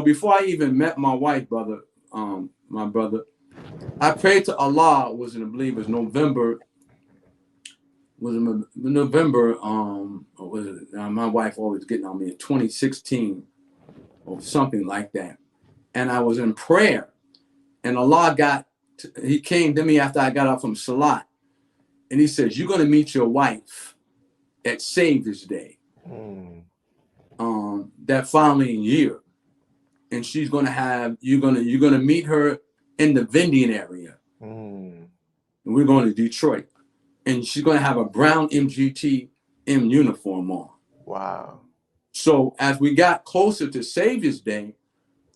before I even met my wife, brother, my brother, I prayed to Allah. Was in, I believe, it was November. Was in November. Was it, my wife always getting on me in 2016 or something like that. And I was in prayer, and Allah He came to me after I got out from Salat, and He says, "You're gonna meet your wife at Savior's Day, that following year, and she's gonna have you're gonna meet her in the vending area, and we're going to Detroit, and she's gonna have a brown MGTM uniform on." Wow. So as we got closer to Savior's Day,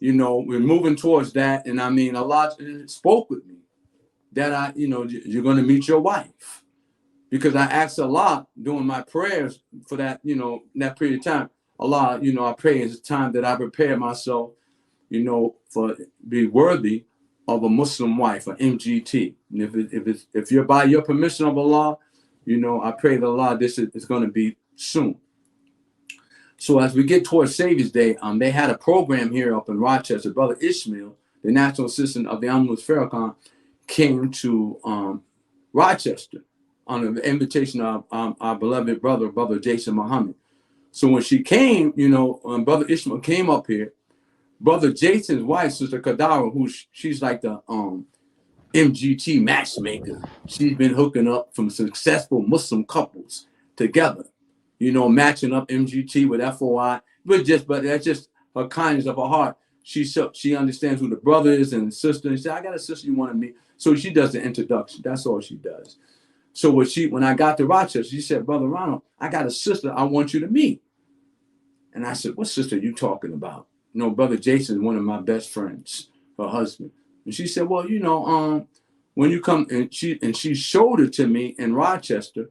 we're moving towards that, and I mean, Allah spoke with me that you're gonna meet your wife, because I asked Allah during my prayers for that, that period of time. Allah, I pray it's time that I prepare myself, for be worthy of a Muslim wife, an MGT. And if you're by your permission of Allah, I pray that Allah, this is going to be soon. So as we get towards Savior's Day, they had a program here up in Rochester. Brother Ishmael, the national assistant of the Honorable Farrakhan, came to Rochester on the invitation of our beloved Brother Jason Muhammad. So when she came, Brother Ishmael came up here, Brother Jason's wife, Sister Kadara, she's like the MGT matchmaker. She's been hooking up from successful Muslim couples together, matching up MGT with FOI. But that's just her kindness of her heart. She understands who the brother is and the sister. And she said, "I got a sister you want to meet." So she does the introduction. That's all she does. So when I got to Rochester, she said, "Brother Ronald, I got a sister I want you to meet." And I said, "What sister are you talking about?" Brother Jason is one of my best friends, her husband. And she said, "Well, when you come," and she showed it to me in Rochester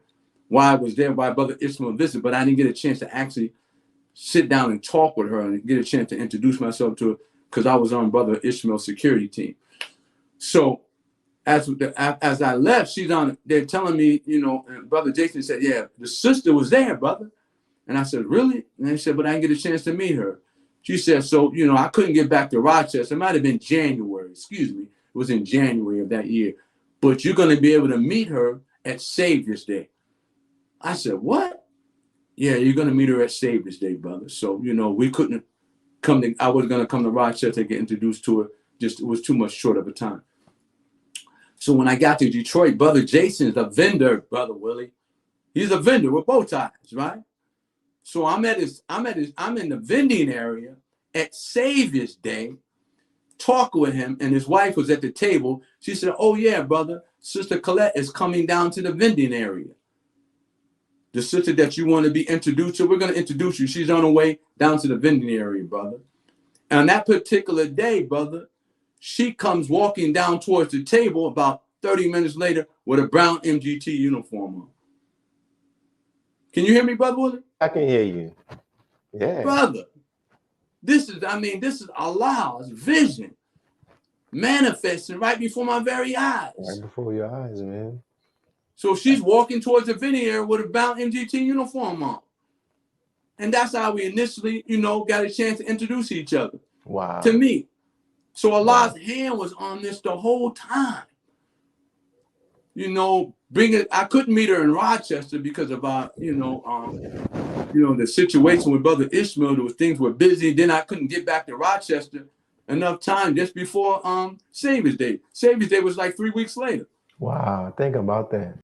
while I was there, while Brother Ishmael visited, but I didn't get a chance to actually sit down and talk with her and get a chance to introduce myself to her, because I was on Brother Ishmael's security team. So as I left, they're telling me, and Brother Jason said, "Yeah, the sister was there, brother." And I said, "Really?" And they said, "But I didn't get a chance to meet her." She said, "So, I couldn't get back to Rochester. It might have been January, excuse me. It was in January of that year. But you're going to be able to meet her at Savior's Day." I said, "What?" "Yeah, you're going to meet her at Savior's Day, brother." So, we couldn't I was going to come to Rochester to get introduced to her. Just, it was too much short of a time. So when I got to Detroit, Brother Jason's a vendor, Brother Willie. He's a vendor with bow ties, right? So I'm in the vending area at Savior's Day, talking with him, and his wife was at the table. She said, "Oh yeah, brother, Sister Colette is coming down to the vending area. The sister that you want to be introduced to, we're going to introduce you. She's on her way down to the vending area, brother." And on that particular day, brother, she comes walking down towards the table about 30 minutes later with a brown MGT uniform on. Can you hear me, Brother Willie? I can hear you. Yeah. Brother, this is Allah's vision manifesting right before my very eyes. Right before your eyes, man. So she's walking towards the vending area with a brown MGT uniform on. And that's how we initially, got a chance to introduce each other. Wow. To me. So Allah's hand was on this the whole time. I couldn't meet her in Rochester because of the situation with Brother Ishmael. Things were busy. Then I couldn't get back to Rochester enough time just before Savior's Day. Savior's Day was like 3 weeks later. Wow, think about that.